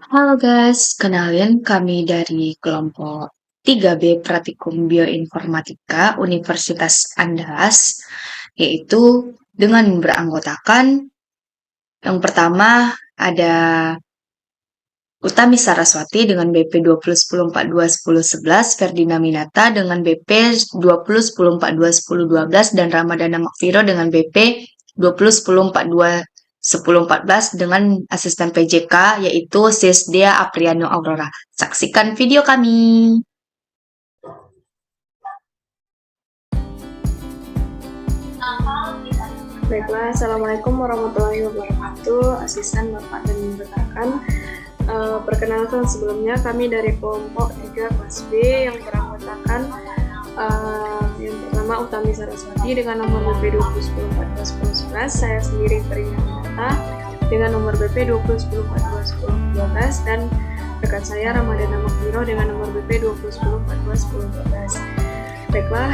Halo guys, kenalin kami dari kelompok 3B Pratikum Bioinformatika Universitas Andalas, yaitu dengan beranggotakan yang pertama ada Utami Saraswati dengan BP 2010421011, Ferdina Minata dengan BP 2010421012, dan Ramadana Makfiro dengan BP 2010421014 dengan asisten PJK yaitu Sisdea Apriano Aurora. Saksikan video kami. Baiklah, Assalamualaikum warahmatullahi wabarakatuh. Asisten Bapak dan Ibu rekan. Perkenalkan sebelumnya kami dari kelompok 3 kelas B yang beranggotakan yang pertama Utami Saraswati dengan nomor BP 2010141011, saya sendiri Ferdina Minata dengan nomor BP 2010141012, dan rekan saya Ramadana Makfiro dengan nomor BP 2010141014. Baiklah,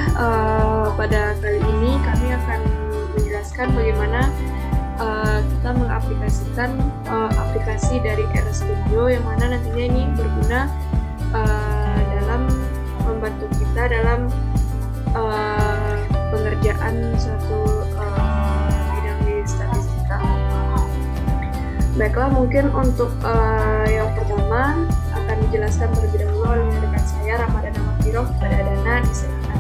pada kali ini kami akan menjelaskan bagaimana kita mengaplikasikan aplikasi dari RStudio yang mana nantinya ini berguna dalam membantu kita dalam pengerjaan suatu bidang di statistika. Baiklah, mungkin untuk yang pertama akan dijelaskan terlebih dahulu oleh rekan saya Ramadana Makfiro. Kepada Dana, disilakan.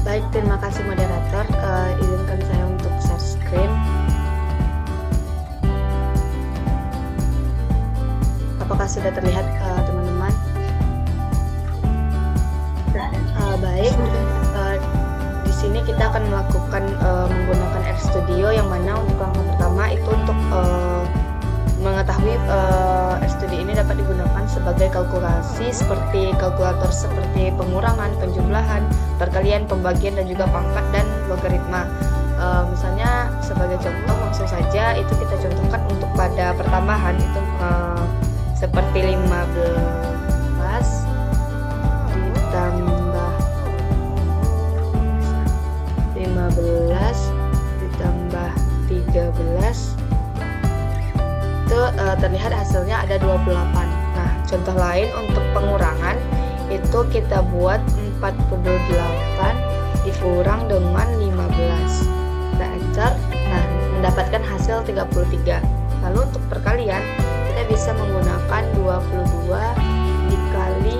Baik, terima kasih moderator. Izinkan saya untuk share screen. Apakah sudah terlihat teman-teman? Baik. Di sini kita akan melakukan menggunakan RStudio yang mana untuk langkah pertama itu untuk mengetahui RStudio ini dapat digunakan sebagai kalkulasi seperti kalkulator seperti pengurangan, penjumlahan, perkalian, pembagian, dan juga pangkat dan logaritma. Misalnya sebagai contoh langsung saja itu kita contohkan untuk pada pertambahan itu seperti 15 ditambah 13 itu terlihat hasilnya ada 28. Nah, contoh lain untuk pengurangan itu kita buat 48 dikurang dengan 15. Kita enter, nah mendapatkan hasil 33. Lalu untuk perkalian kita bisa menggunakan 22 dikali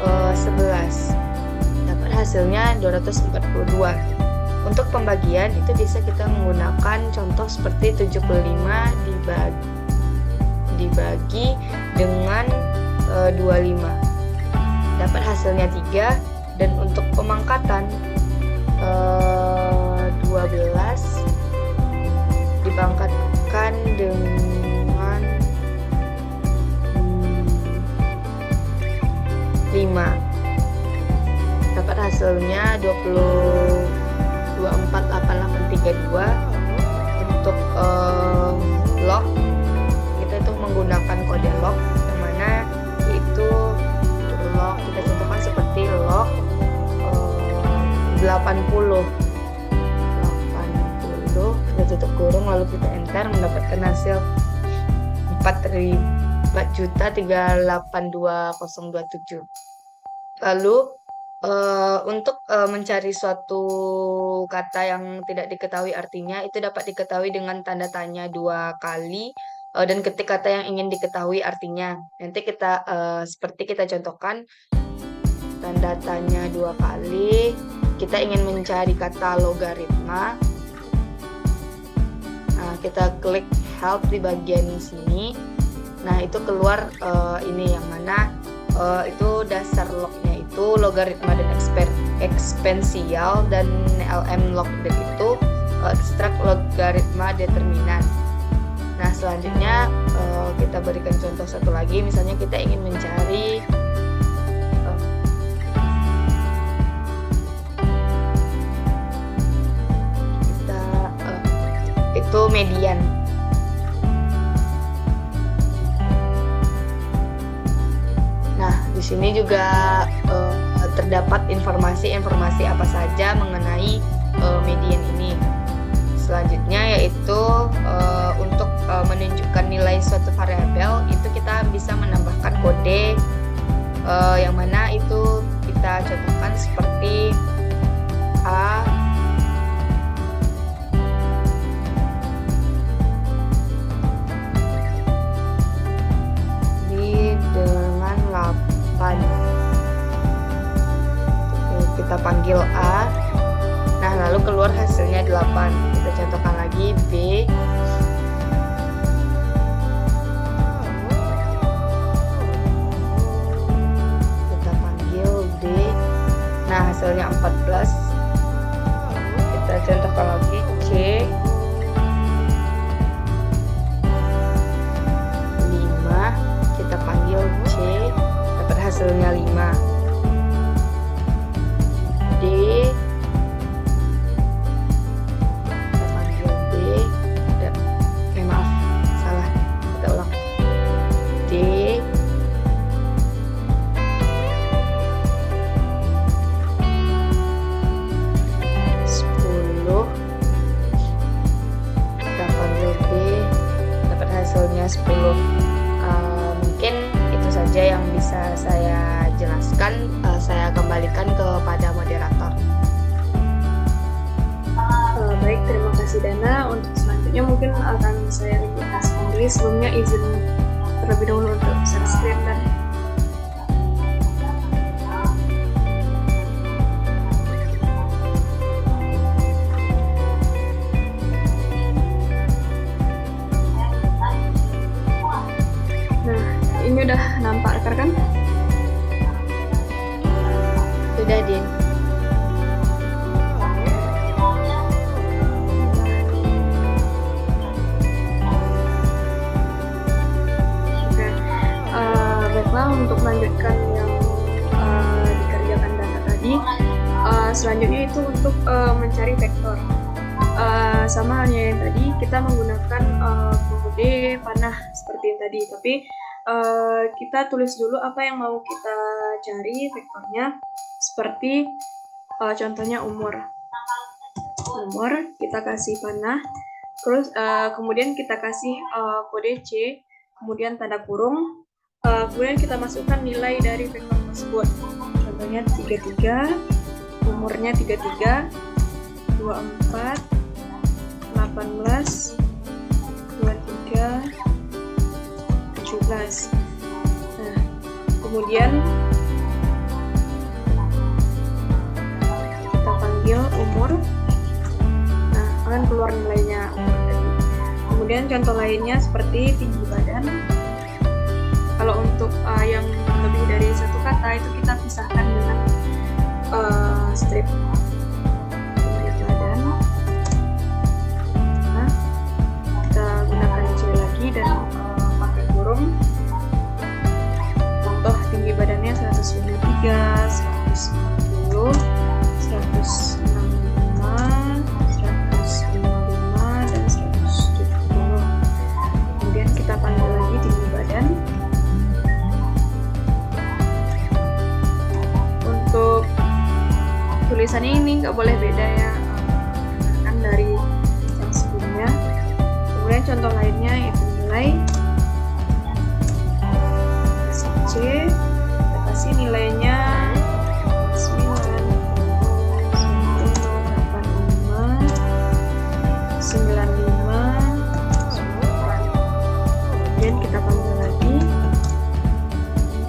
11. Dapat hasilnya 242. Untuk pembagian itu bisa kita menggunakan contoh seperti 75 dibagi dengan 25. Dapat hasilnya 3. Dan untuk pemangkatan 12 dipangkatkan dengan 5. Dapat hasilnya 248832. Untuk log kita itu menggunakan kode log yang mana itu log kita contohkan seperti log 80 kita tutup kurung lalu kita enter, mendapatkan hasil 4.382.027. Lalu untuk mencari suatu kata yang tidak diketahui artinya itu dapat diketahui dengan tanda tanya 2 kali dan ketik kata yang ingin diketahui artinya. Nanti kita seperti kita contohkan tanda tanya 2 kali, kita ingin mencari kata logaritma. Nah, kita klik help di bagian sini. Nah, itu keluar ini yang mana itu dasar lognya itu logaritma dan eksponensial, dan LM log itu ekstrak logaritma determinan. Nah, selanjutnya kita berikan contoh satu lagi, misalnya kita ingin mencari itu median. Nah, di sini juga terdapat informasi apa saja mengenai median ini. selanjutnya yaitu untuk menunjukkan nilai suatu variabel itu kita bisa menambahkan kode yang mana itu kita contohkan seperti A dengan 8. Kita panggil A. Nah, lalu keluar hasilnya 8. Kita contohkan lagi B. Kita panggil D. Nah, hasilnya 14. Kita contohkan lagi C. 5. Kita panggil C. Dapat hasilnya 5. D. Hasilnya 10. Mungkin itu saja yang bisa saya jelaskan. Saya kembalikan kepada moderator. Baik, terima kasih Dana. Untuk selanjutnya mungkin akan saya replikasikan dulu. Sebelumnya izin terlebih dahulu untuk share screen dan ini udah nampak rekan-rekan? Sudah, Din. Oke. Baiklah, untuk melanjutkan yang dikerjakan Dana tadi, selanjutnya itu untuk mencari vektor. Sama halnya yang tadi, kita menggunakan kode panah seperti yang tadi, tapi kita tulis dulu apa yang mau kita cari vektornya, seperti contohnya umur, kita kasih panah, terus kemudian kita kasih kode C, kemudian tanda kurung, kemudian kita masukkan nilai dari vektor tersebut, contohnya 33, umurnya 33, 24, 18, 23, 17. Nah, kemudian kita panggil umur. Nah, akan keluar nilainya umur tadi. Kemudian contoh lainnya seperti tinggi badan. Kalau untuk yang lebih dari satu kata itu kita pisahkan dengan strip tinggi badan. Nah, kita gunakan C lagi dan kurung. Contoh tinggi badannya 153, 190, 165, 155, dan 170. Kemudian kita panggil lagi tinggi badan. Untuk tulisannya ini nggak boleh beda ya, kan dari yang sebelumnya. Kemudian contoh lainnya yaitu nilai C, kita kasih nilainya 9, kemudian kita panggil lagi,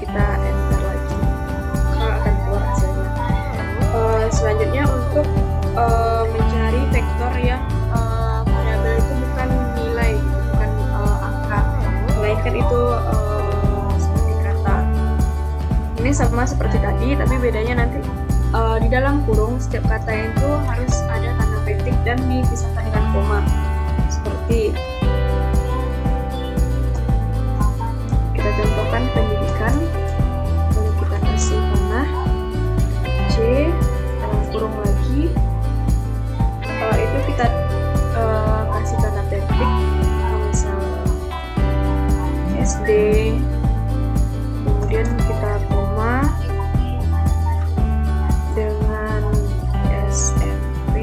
kita enter lagi, akan keluar hasilnya. Selanjutnya untuk mencari vektor yang variabel itu bukan nilai, bukan angka, melainkan itu ini sama seperti tadi, tapi bedanya nanti di dalam kurung setiap kata itu harus ada tanda petik dan dipisahkan dengan koma. Seperti kita contohkan pendidikan, lalu kita kasih panah C dalam kurung lagi, itu kita kasih tanda petik, misal SD, kemudian kita koma dengan SMP,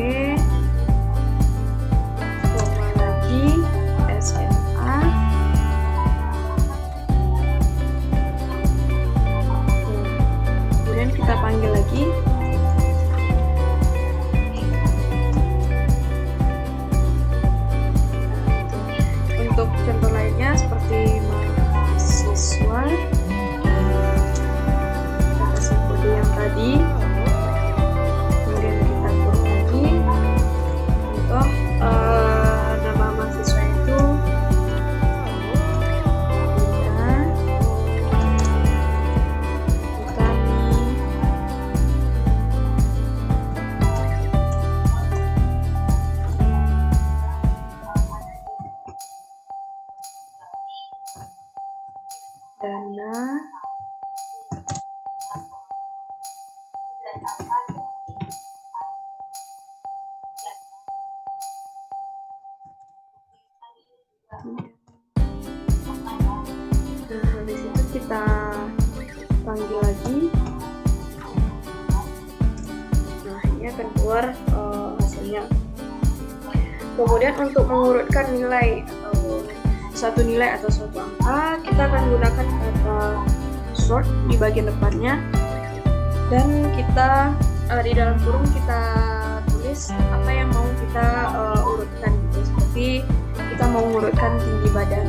Dana. Nah, habis itu kita panggil lagi. Nah, ini akan keluar hasilnya. Kemudian untuk mengurutkan nilai atau suatu nilai atau suatu angka, kita akan gunakan kata sort di bagian depannya, dan kita di dalam kurung kita tulis apa yang mau kita urutkan, gitu. Seperti kita mau mengurutkan tinggi badan.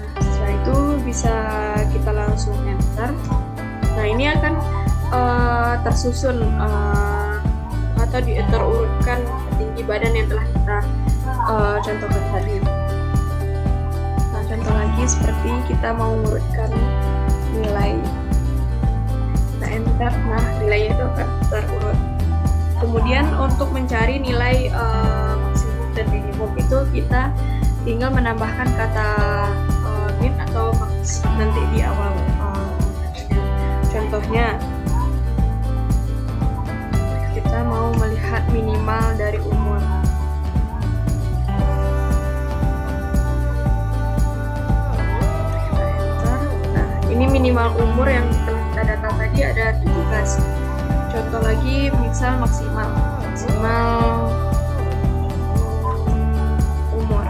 Nah, setelah itu bisa kita langsung enter. Nah, ini akan tersusun atau terurutkan tinggi badan yang telah kita contohkan tadi. Nah, contoh lagi seperti kita mau mengurutkan nilai. Kita enter, nah nilainya itu akan terurut. Kemudian untuk mencari nilai maksimum dan minimum itu kita tinggal menambahkan kata min atau max nanti di awal. Contohnya kita mau melihat minimal dari umur. Kita enter. Nah, ini minimal umur yang telah kita data tadi ada 17. Contoh lagi misal maksimal umur.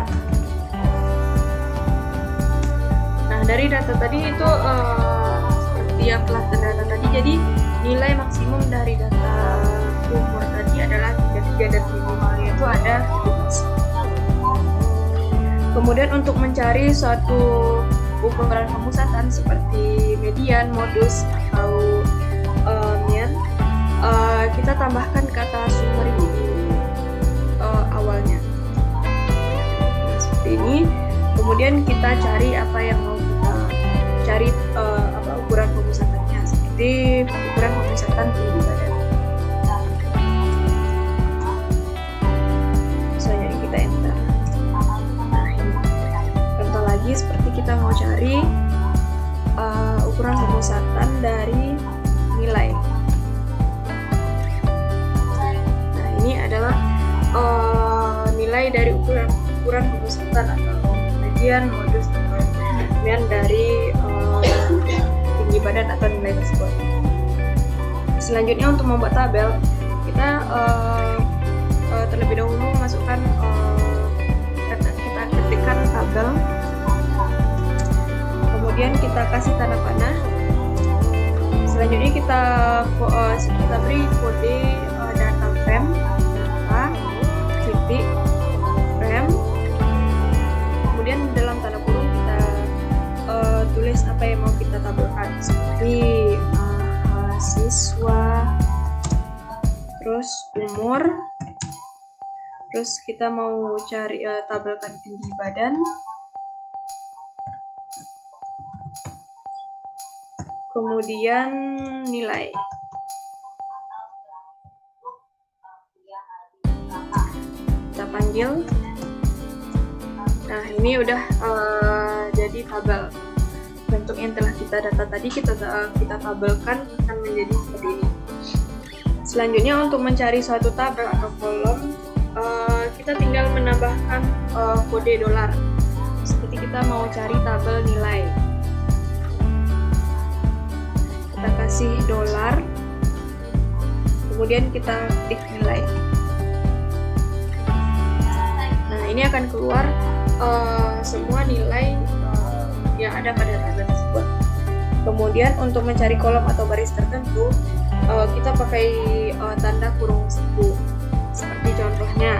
Nah, dari data tadi itu seperti yang telah terdata tadi, jadi nilai maksimum dari data umur tadi adalah 33 dan minimalnya itu ada 17. Kemudian untuk mencari suatu ukuran pemusatan seperti median, modus, atau mean, kita tambahkan kata summary di awalnya. Nah, seperti ini. Kemudian kita cari apa yang mau kita cari, ukuran pemusatannya, seperti ukuran pemusatan tinggi badan. Selanjutnya kita enter. Nah, ini contoh lagi seperti kita mau cari ukuran pemusatan dari nilai. Nah, ini adalah nilai dari ukuran pemusatan atau median, modus, atau mean dari tinggi badan atau nilai tersebut. Selanjutnya untuk membuat tabel, kita terlebih dahulu masukkan kita ketikkan tabel, kemudian kita kasih tanda panah. Selanjutnya kita beri kode data frame, data titik frame. Kemudian dalam tanda kurung kita tulis apa yang mau kita tabelkan, seperti mahasiswa, terus umur, terus kita mau cari tabelkan tinggi badan, kemudian nilai. Kita panggil. Nah, ini udah jadi tabel. Bentuk yang telah kita data tadi kita tabelkan akan menjadi seperti ini. Selanjutnya untuk mencari suatu tabel atau kolom, kita tinggal menambahkan kode dolar. Seperti kita mau cari tabel nilai, kita kasih dolar, kemudian kita ketik nilai. Nah, ini akan keluar semua nilai yang ada pada tabel tersebut. Kemudian untuk mencari kolom atau baris tertentu, kita pakai tanda kurung siku. Seperti contohnya,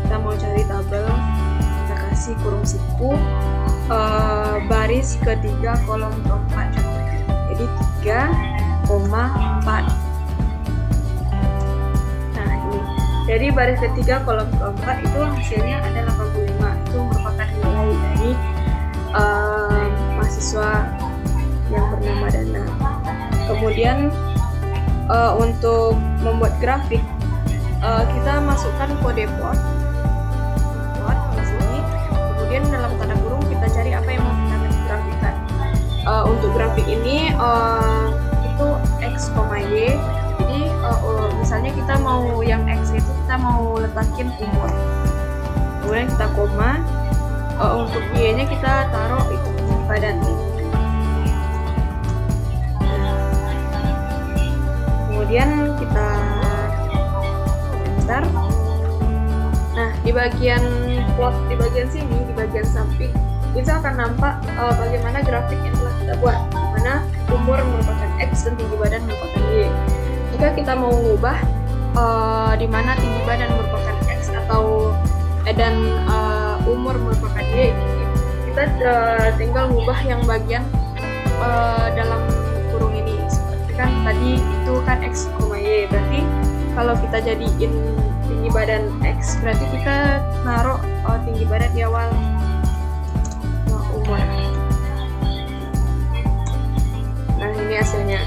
kita mau cari tabel, kita kasih kurung siku, baris ketiga kolom keempat, jadi 3,4. Nah, ini jadi baris ketiga kolom keempat itu hasilnya ada 85. Itu merupakan nilai dari mahasiswa yang bernama Dana. Kemudian untuk membuat grafik, kita masukkan kode plot di sini. Kemudian dalam tanda kurung kita cari apa untuk grafik ini itu X, Y. Jadi misalnya kita mau yang X itu kita mau letakin umur, kemudian kita koma. Untuk Y nya kita taruh itu tinggi badan. Kemudian kita enter. Nah, di bagian plot, di bagian sini, di bagian samping itu akan nampak bagaimana grafik yang telah kita buat, di mana umur merupakan X dan tinggi badan merupakan Y. Jika kita mau mengubah di mana tinggi badan merupakan X atau dan umur merupakan Y, kita tinggal mengubah yang bagian dalam kurung ini. Seperti kan tadi itu kan X, Y, berarti kalau kita jadiin tinggi badan X, berarti kita naruh tinggi badan di awal umur. Nah, ini hasilnya.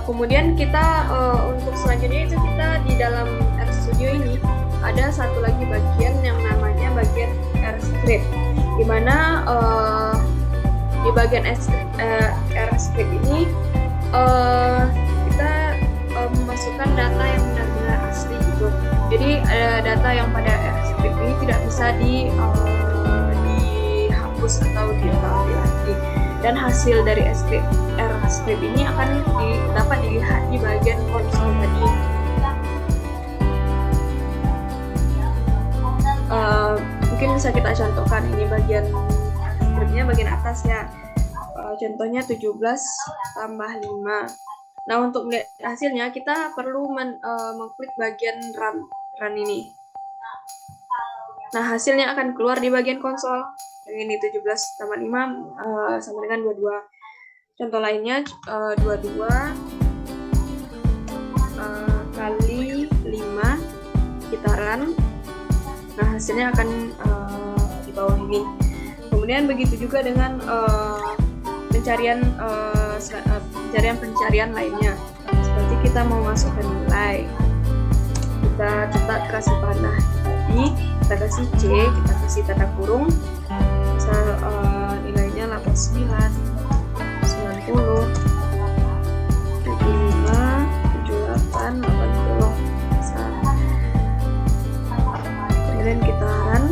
Kemudian kita untuk selanjutnya itu kita di dalam RStudio ini ada satu lagi bagian yang namanya bagian RScript, di mana di bagian RScript ini kita memasukkan data yang benar-benar asli gitu. Jadi data yang pada RScript ini tidak bisa dihapus atau diambil lagi. Dan hasil dari RScript ini akan dapat dilihat di bagian konsol tadi. Mungkin bisa kita contohkan ini bagian scriptnya bagian atas ya. Contohnya 17 tambah 5. Nah, untuk melihat hasilnya kita perlu mengklik bagian run ini. Nah, hasilnya akan keluar di bagian konsol. Ini 17 tambah 5 sama dengan 22. Contoh lainnya 22 kali 5 kita run. Nah, hasilnya akan di bawah ini. Kemudian begitu juga dengan pencarian lainnya. Seperti kita mau masukkan nilai, kita cetak kasih panah tadi, kita kasih C, kita kasih tanda kurung. Misal nilainya 89, 90, 75, 78, 80. Kemudian kita run.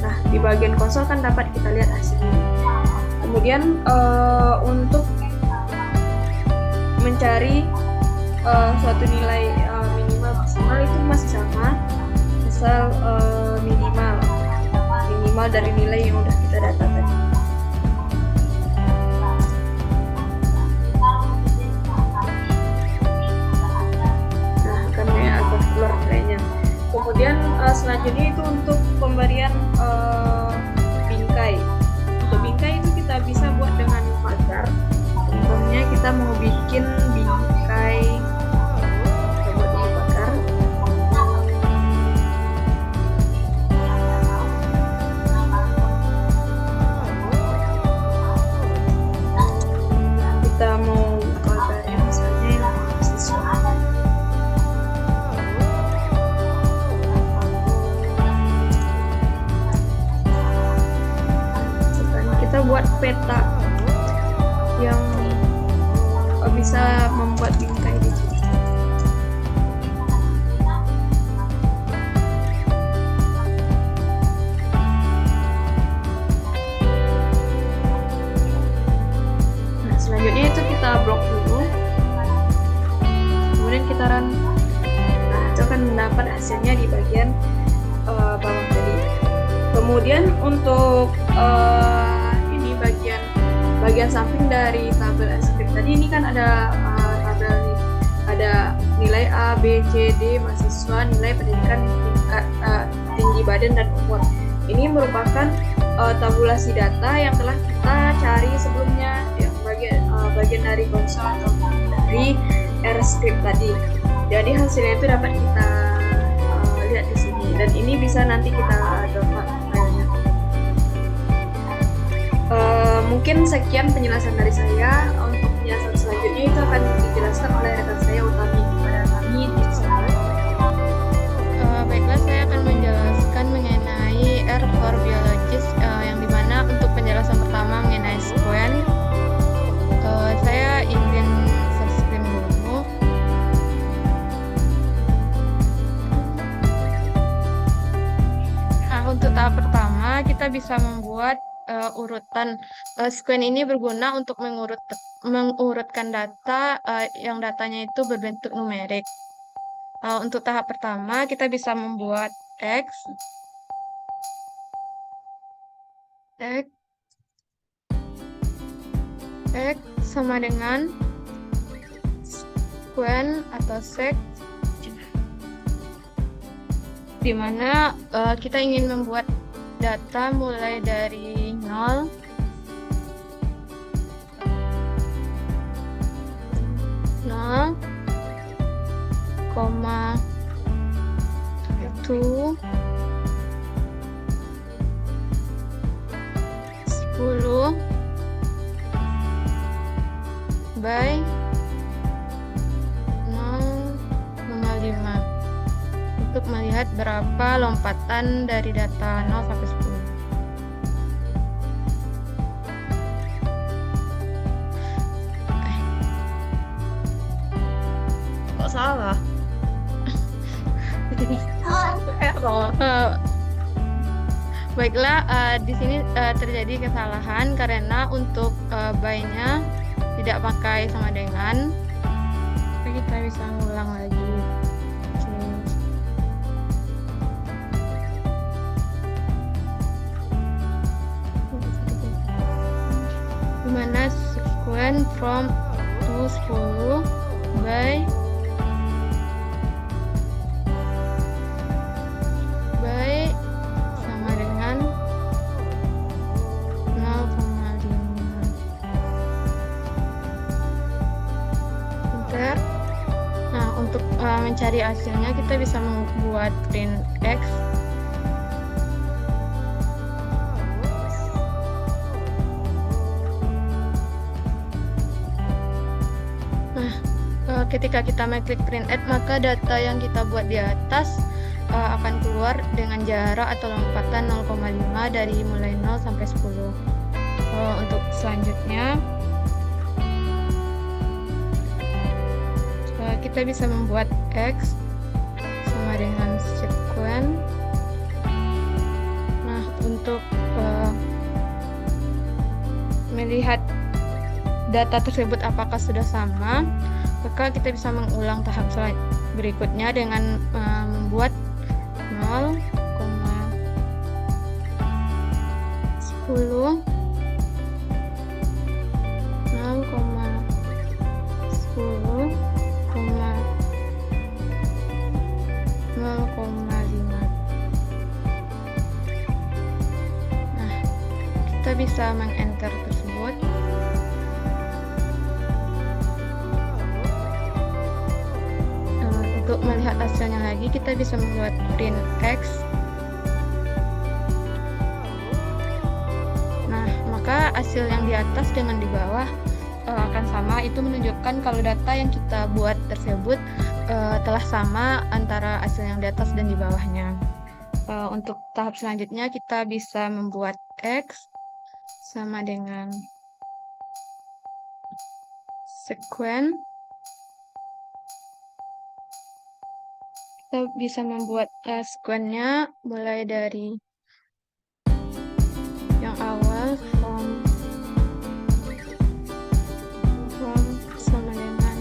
Nah, di bagian konsol kan dapat kita lihat hasilnya. Kemudian untuk mencari suatu nilai minimal maksimal itu masih sama. Misal minimal dari nilai yang udah kita data tadi. Nah, karena akan keluar nilainya. Kemudian selanjutnya itu untuk pemberian bingkai. Untuk bingkai itu kita bisa buat dengan pagar. Contohnya kita mau bikin bingkai, kita buat di pagar. Kita mau pagarnya misalnya yang mahasiswa. Kita buat peta yang bisa membuat bingkai di sini. Nah, selanjutnya itu kita blok dulu, kemudian kita run. Nah, itu akan mendapat hasilnya di bagian bawah tadi. Kemudian untuk ini bagian samping dari tabel script tadi, ini kan ada tabel nih, ada nilai A, B, C, D, mahasiswa, nilai pendidikan, tinggi badan dan umur. Ini merupakan tabulasi data yang telah kita cari sebelumnya, yang bagian dari konsol atau dari RScript tadi. Jadi hasilnya itu dapat kita lihat di sini, dan ini bisa nanti kita download filenya. Mungkin sekian penjelasan dari saya. Untuk penjelasan selanjutnya itu akan dijelaskan oleh rekan saya Utami kepada kami di sana. Baiklah, saya akan menjelaskan mengenai R for Biologist, yang dimana pertama kita bisa membuat urutan. Sequence ini berguna untuk mengurutkan data yang datanya itu berbentuk numerik. Untuk tahap pertama kita bisa membuat X sama dengan sequence atau sec, di mana kita ingin membuat data mulai dari 0 koma 2 10 by 0,5 untuk melihat berapa lompatan dari data 0 sampai 10. Kok salah? Baiklah, di sini terjadi kesalahan karena untuk by-nya tidak pakai sama dengan. Kita bisa ngulang lagi. Dimana sequence from to 10 by sama dengan 0,5. Enter. Nah, untuk mencari hasilnya kita bisa membuat print X. Ketika kita mengklik print X, maka data yang kita buat di atas akan keluar dengan jarak atau lompatan 0,5 dari mulai 0 sampai 10. Untuk selanjutnya kita bisa membuat X sama dengan sequence. Nah, untuk melihat data tersebut apakah sudah sama, maka kita bisa mengulang tahap berikutnya dengan membuat 0,10 0,5. Nah, kita bisa meng-enter tersebut. Untuk melihat hasilnya lagi, kita bisa membuat print X. Nah, maka hasil yang di atas dengan di bawah akan sama. Itu menunjukkan kalau data yang kita buat tersebut telah sama antara hasil yang di atas dan di bawahnya. Untuk tahap selanjutnya kita bisa membuat X sama dengan sequence. Kita bisa membuat sequence-nya mulai dari yang awal from sama dengan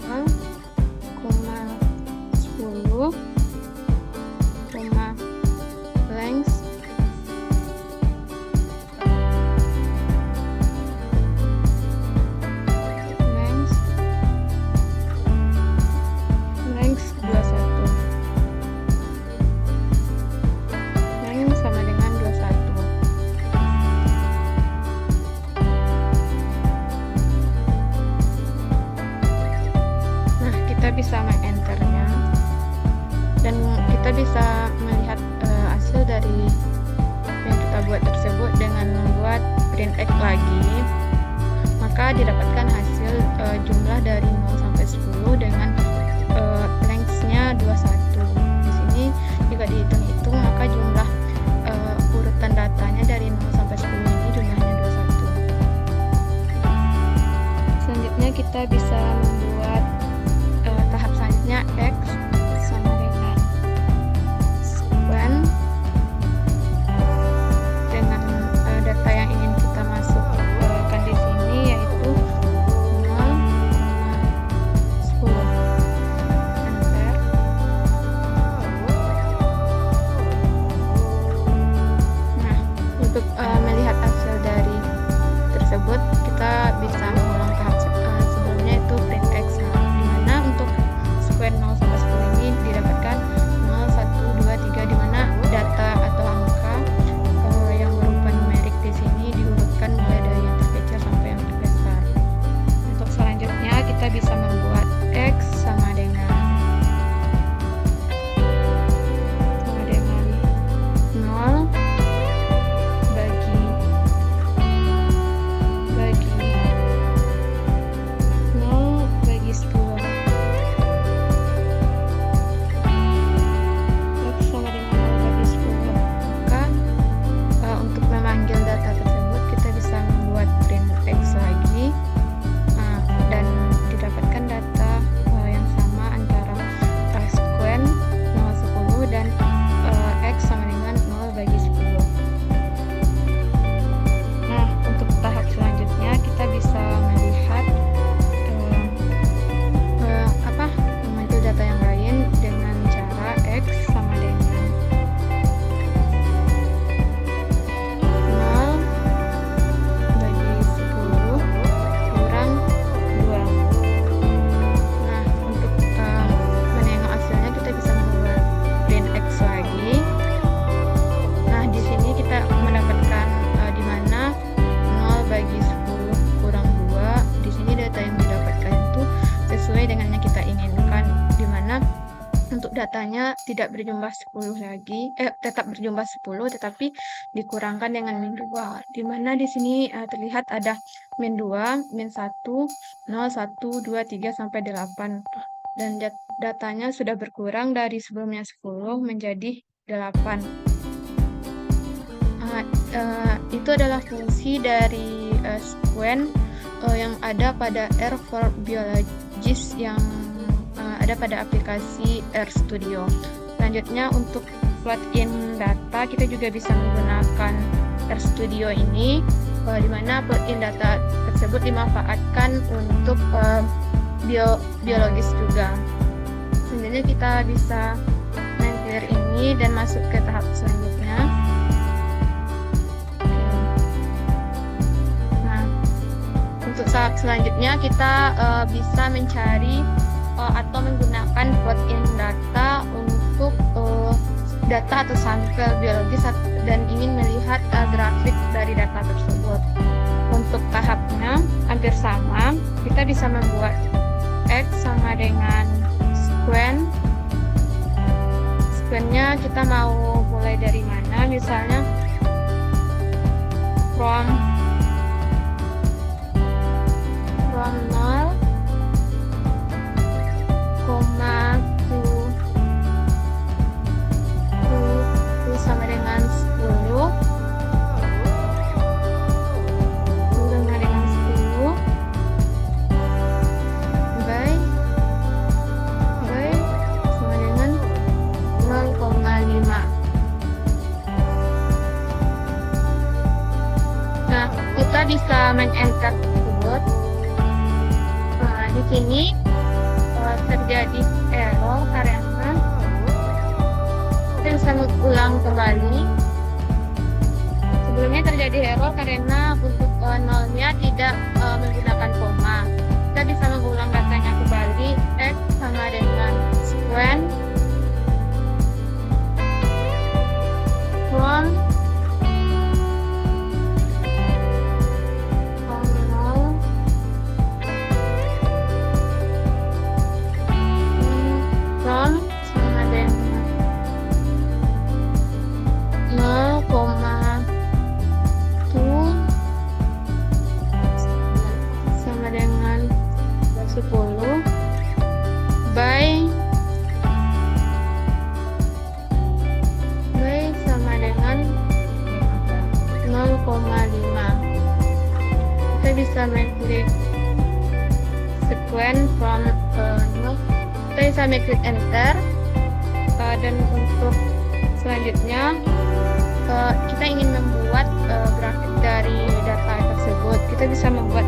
0,10 length length 21. Sama dengan 21. Nah, kita bisa meng-enternya dan kita bisa melihat hasil dari yang kita buat tersebut dengan membuat print X lagi. Maka didapatkan hasil jumlah dari 0 sampai 10 dengan length-nya 21. Di sini jika dihitung-hitung maka jumlah urutan datanya dari 0 sampai 10 ini jumlahnya 21. Selanjutnya kita bisa membuat tahap selanjutnya X sama dengan sequence tidak berjumlah 10 lagi, tetap berjumlah 10 tetapi dikurangkan dengan min 2. Di mana di sini terlihat ada min 2, min 1, 0, 1, 2, 3 sampai 8. Dan datanya sudah berkurang dari sebelumnya 10 menjadi 8. Itu adalah fungsi dari sequen yang ada pada R for Biologist yang ada pada aplikasi RStudio. Selanjutnya untuk plugin data kita juga bisa menggunakan RStudio ini, di mana plugin data tersebut dimanfaatkan untuk biologis juga. Selanjutnya kita bisa men-clear ini dan masuk ke tahap selanjutnya. Nah, untuk tahap selanjutnya kita bisa mencari atau menggunakan plugin data untuk data atau sampel biologis dan ingin melihat grafik dari data tersebut. Untuk tahapnya hampir sama, kita bisa membuat X sama dengan sequen. Sequennya kita mau mulai dari mana, misalnya from 0, sama dengan 10 sama dengan 10 by sama dengan 0,5. Nah, kita bisa men-enter tersebut. Nah, di sini terjadi error karena kita bisa mengulang kembali. Sebelumnya terjadi error karena untuk nolnya tidak menggunakan koma. Kita bisa mengulang datanya kembali. X sama dengan sequen from 10 by sama dengan 0,5. Kita bisa men-klik sequen from 0. Kita bisa men-klik enter. Dan untuk selanjutnya kita ingin membuat grafik dari data tersebut. Kita bisa membuat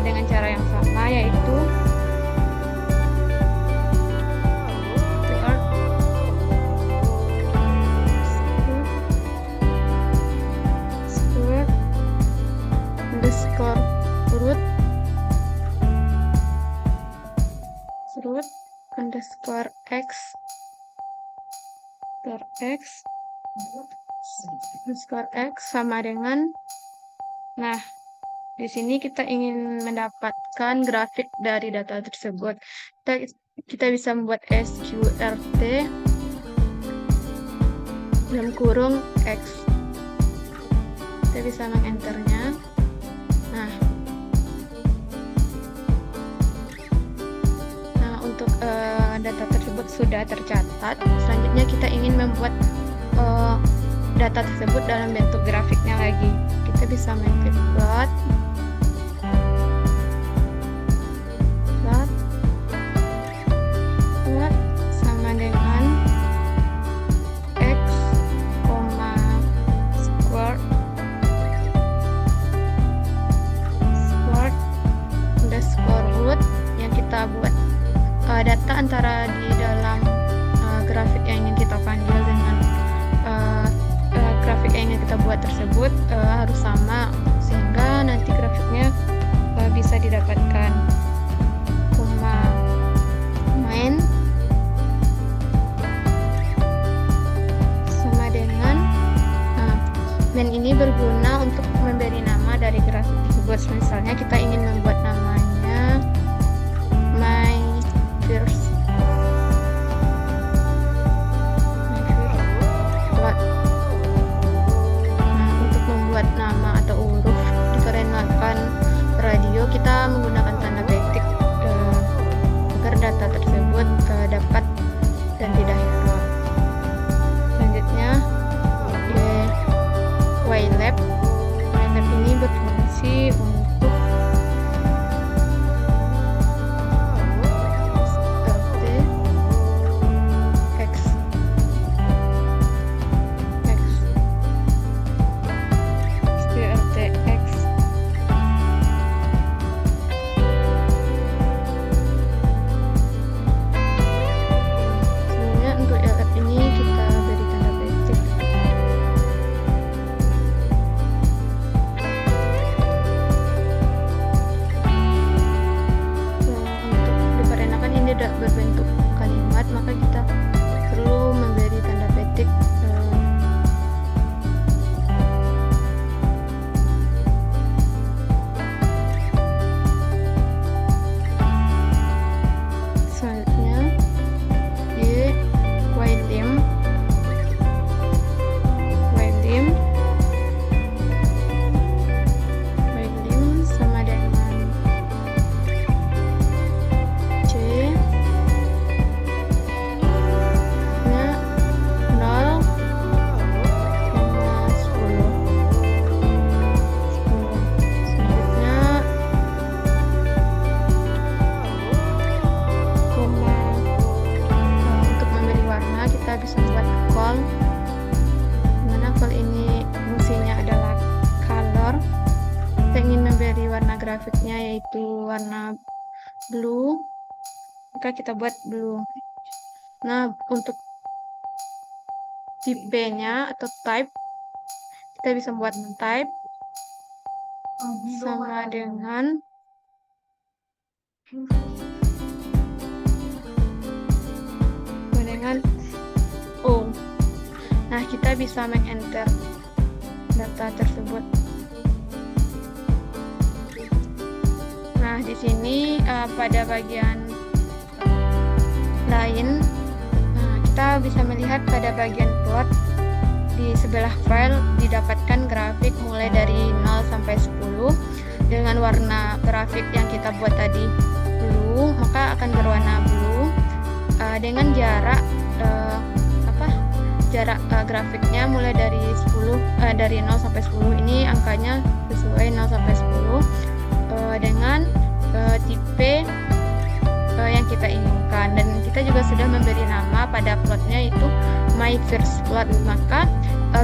dengan cara yang sama, yaitu x sama dengan, nah di sini kita ingin mendapatkan grafik dari data tersebut. Kita bisa membuat sqrt dalam kurung x. Kita bisa mengenternya. Nah, untuk data tersebut sudah tercatat. Selanjutnya kita ingin membuat data tersebut dalam bentuk grafiknya lagi. Kita bisa men-klik plot sama dengan x, square underscore root yang kita buat data antara di dalam grafik yang ingin kita panggil dengan grafik yang ingin kita buat tersebut harus sama, sehingga nanti grafiknya bisa didapatkan. Main sama dengan main ini berguna untuk memberi nama dari grafik tersebut. Misalnya kita ingin membuat namanya my first grafiknya yaitu warna blue, maka kita buat blue. Nah, untuk tipenya atau type, kita bisa buat type sama dengan O. Nah, kita bisa enter data tersebut. Nah, di sini pada bagian lain, kita bisa melihat pada bagian plot di sebelah file didapatkan grafik mulai dari 0 sampai 10 dengan warna grafik yang kita buat tadi blue, maka akan berwarna blue dengan jarak grafiknya mulai dari 10 dari 0 sampai 10. Ini angkanya sesuai 0 sampai 10 dengan tipe yang kita inginkan, dan kita juga sudah memberi nama pada plotnya itu my first plot, maka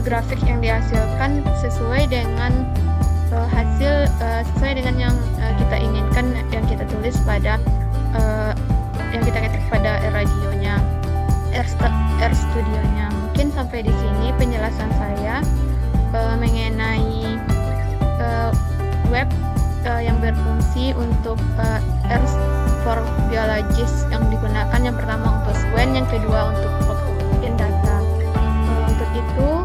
grafik yang dihasilkan sesuai dengan sesuai dengan yang kita inginkan, yang kita tulis pada yang kita ketik pada RStudionya. Mungkin sampai di sini penjelasan saya mengenai web yang berfungsi untuk for biologist yang digunakan. Yang pertama untuk SWAN, yang kedua untuk login data. Untuk itu